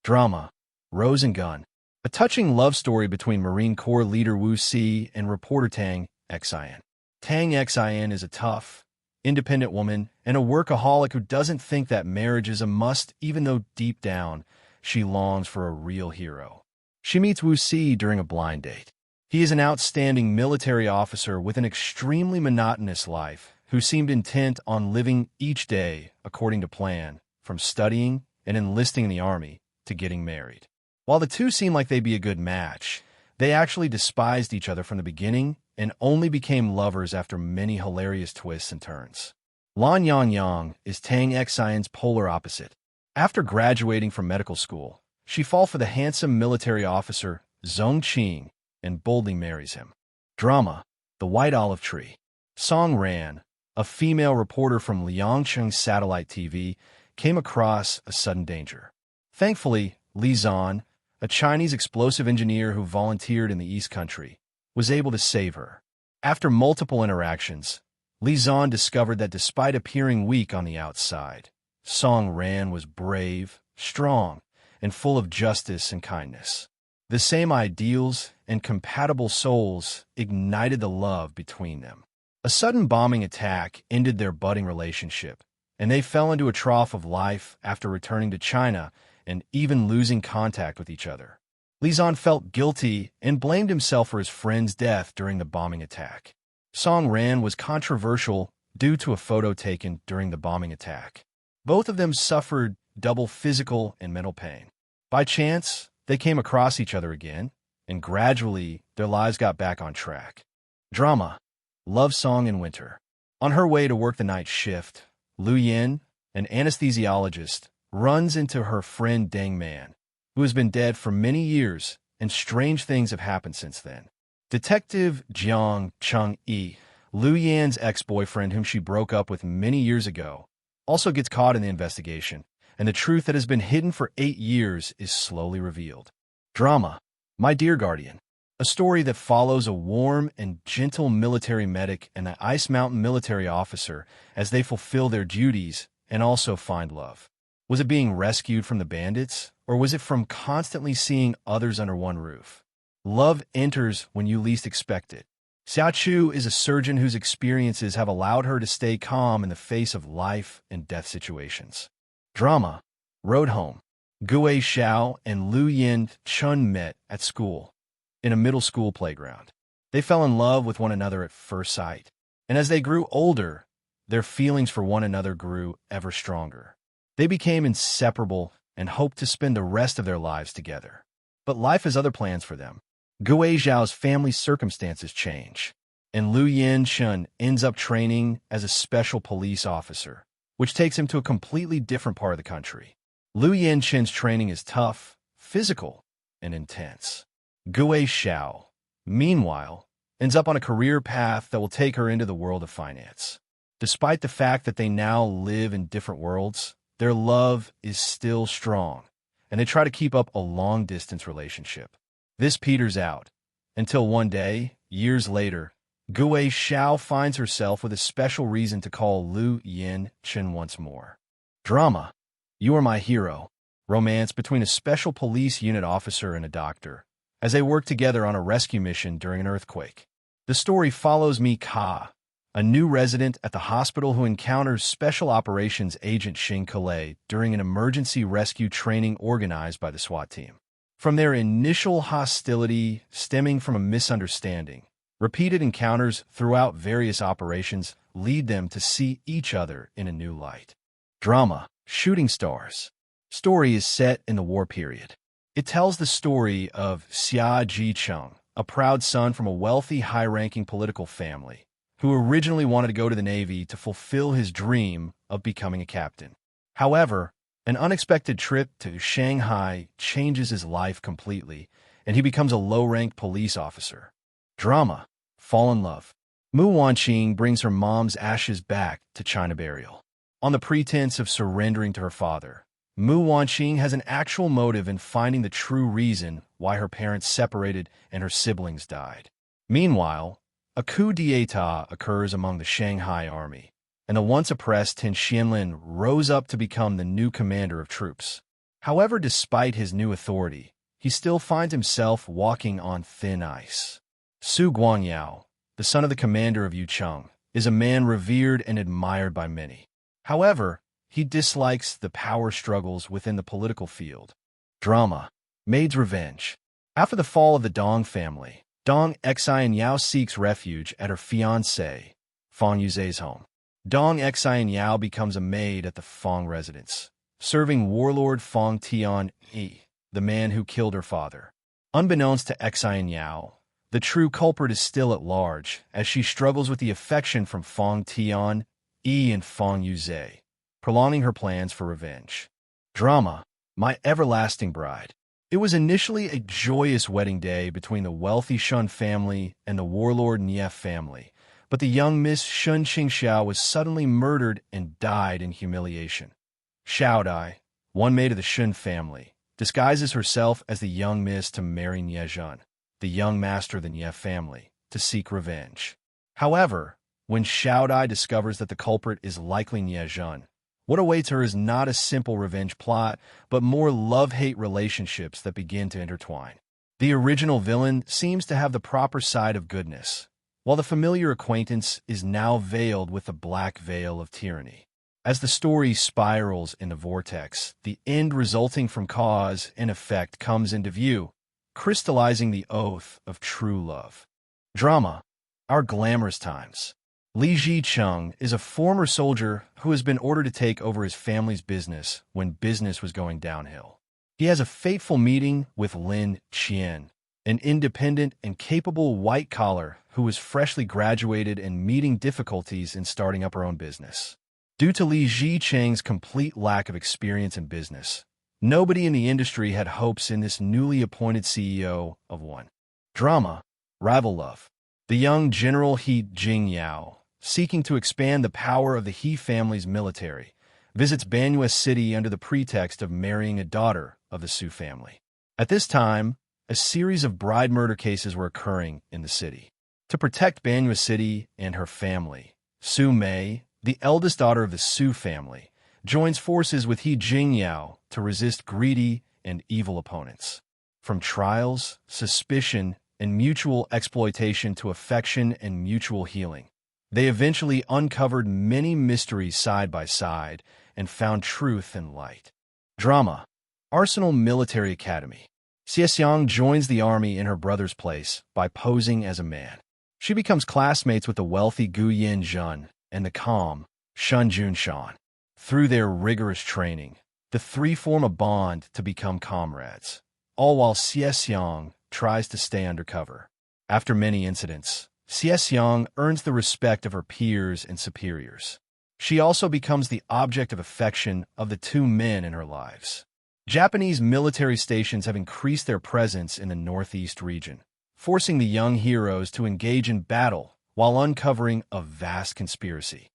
Drama, Rose and Gun. A touching love story between Marine Corps leader Wu Si and reporter Tang Xian. Tang Xian is a tough, independent woman and a workaholic who doesn't think that marriage is a must, even though deep down, she longs for a real hero. She meets Wu Si during a blind date. He is an outstanding military officer with an extremely monotonous life who seemed intent on living each day according to plan, from studying and enlisting in the army to getting married. While the two seemed like they'd be a good match, they actually despised each other from the beginning and only became lovers after many hilarious twists and turns. Lan Yang is Tang Xian's polar opposite. After graduating from medical school, she falls for the handsome military officer Zhong Qing and boldly marries him. Drama, The White Olive Tree. Song Ran, a female reporter from Liangcheng Satellite TV, came across a sudden danger. Thankfully, Li Zan, a Chinese explosive engineer who volunteered in the East Country, was able to save her. After multiple interactions, Li Zan discovered that despite appearing weak on the outside, Song Ran was brave, strong, and full of justice and kindness. The same ideals and compatible souls ignited the love between them. A sudden bombing attack ended their budding relationship, and they fell into a trough of life after returning to China and even losing contact with each other. Li Zan felt guilty and blamed himself for his friend's death during the bombing attack. Song Ran was controversial due to a photo taken during the bombing attack. Both of them suffered double physical and mental pain. By chance, they came across each other again, and gradually their lives got back on track. Drama, Love Song in Winter. On her way to work the night shift, Lu Yin, an anesthesiologist, runs into her friend Deng Man, who has been dead for many years, and strange things have happened since then. Detective Jiang Cheng-yi, Lu Yan's ex-boyfriend whom she broke up with many years ago, also gets caught in the investigation, and the truth that has been hidden for 8 years is slowly revealed. Drama, My Dear Guardian. A story that follows a warm and gentle military medic and an Ice Mountain military officer as they fulfill their duties and also find love. Was it being rescued from the bandits, or was it from constantly seeing others under one roof? Love enters when you least expect it. Xiao Chu is a surgeon whose experiences have allowed her to stay calm in the face of life and death situations. Drama, Road Home. Gue Xiao and Lu Yin Chun met at school, in a middle school playground. They fell in love with one another at first sight, and as they grew older, their feelings for one another grew ever stronger. They became inseparable and hoped to spend the rest of their lives together. But life has other plans for them. Gue Xiao's family circumstances change, and Lu Yin Chun ends up training as a special police officer, which takes him to a completely different part of the country. Lu Yin Chen's training is tough, physical, and intense. Gue Xiao, meanwhile, ends up on a career path that will take her into the world of finance. Despite the fact that they now live in different worlds, their love is still strong, and they try to keep up a long-distance relationship. This peters out, until one day, years later, Gue Xiao finds herself with a special reason to call Lu Yin Chen once more. Drama, You Are My Hero. Romance between a special police unit officer and a doctor, as they work together on a rescue mission during an earthquake. The story follows Mi Ka, a new resident at the hospital who encounters Special Operations Agent Xing Kalei during an emergency rescue training organized by the SWAT team. From their initial hostility stemming from a misunderstanding, repeated encounters throughout various operations lead them to see each other in a new light. Drama, Shooting Stars. Story is set in the war period. It tells the story of Xia Jicheng, a proud son from a wealthy, high-ranking political family, who originally wanted to go to the Navy to fulfill his dream of becoming a captain. However, an unexpected trip to Shanghai changes his life completely, and he becomes a low-ranked police officer. Drama, Fall in Love. Mu Wanqing brings her mom's ashes back to China burial. On the pretense of surrendering to her father, Mu Wanqing has an actual motive in finding the true reason why her parents separated and her siblings died. Meanwhile, a coup d'etat occurs among the Shanghai army, and the once oppressed Tin Xianlin rose up to become the new commander of troops. However, despite his new authority, he still finds himself walking on thin ice. Su Guangyao, the son of the commander of Yucheng, is a man revered and admired by many. However, he dislikes the power struggles within the political field. Drama. Maid's revenge. After the fall of the Dong family, Dong Xian Yao seeks refuge at her fiancé, Fang Yuze's home. Dong Xian Yao becomes a maid at the Fang residence, serving warlord Fang Tianyi, the man who killed her father. Unbeknownst to Xian Yao, the true culprit is still at large, as she struggles with the affection from Fang Tianyi and Fang Yuze, prolonging her plans for revenge. Drama. My Everlasting Bride. It was initially a joyous wedding day between the wealthy Shun family and the warlord Nie family, but the young Miss Shun Qingxiao was suddenly murdered and died in humiliation. Xiao Dai, one maid of the Shun family, disguises herself as the young miss to marry Nie Zhen, the young master of the Nie family, to seek revenge. However, when Xiao Dai discovers that the culprit is likely Nie Zhen, what awaits her is not a simple revenge plot, but more love-hate relationships that begin to intertwine. The original villain seems to have the proper side of goodness, while the familiar acquaintance is now veiled with the black veil of tyranny. As the story spirals in the vortex, the end resulting from cause and effect comes into view, crystallizing the oath of true love. Drama. Our Glamorous Times. Li Zicheng is a former soldier who has been ordered to take over his family's business when business was going downhill. He has a fateful meeting with Lin Qian, an independent and capable white-collar who is freshly graduated and meeting difficulties in starting up her own business. Due to Li Zicheng's complete lack of experience in business, nobody in the industry had hopes in this newly appointed CEO of one. Drama. Rival love. The young General He Jingyao, seeking to expand the power of the He family's military, visits Banyue City under the pretext of marrying a daughter of the Su family. At this time, a series of bride murder cases were occurring in the city. To protect Banyue City and her family, Su Mei, the eldest daughter of the Su family, joins forces with He Jingyao to resist greedy and evil opponents. From trials, suspicion, and mutual exploitation to affection and mutual healing, they eventually uncovered many mysteries side by side and found truth and light. Drama. Arsenal Military Academy. Xiaxiang joins the army in her brother's place by posing as a man. She becomes classmates with the wealthy Gu Yanzhen and the calm Shun Junshan. Through their rigorous training, the three form a bond to become comrades, all while Xiaxiang tries to stay undercover. After many incidents, Xiaxiang earns the respect of her peers and superiors. She also becomes the object of affection of the two men in her lives. Japanese military stations have increased their presence in the northeast region, forcing the young heroes to engage in battle while uncovering a vast conspiracy.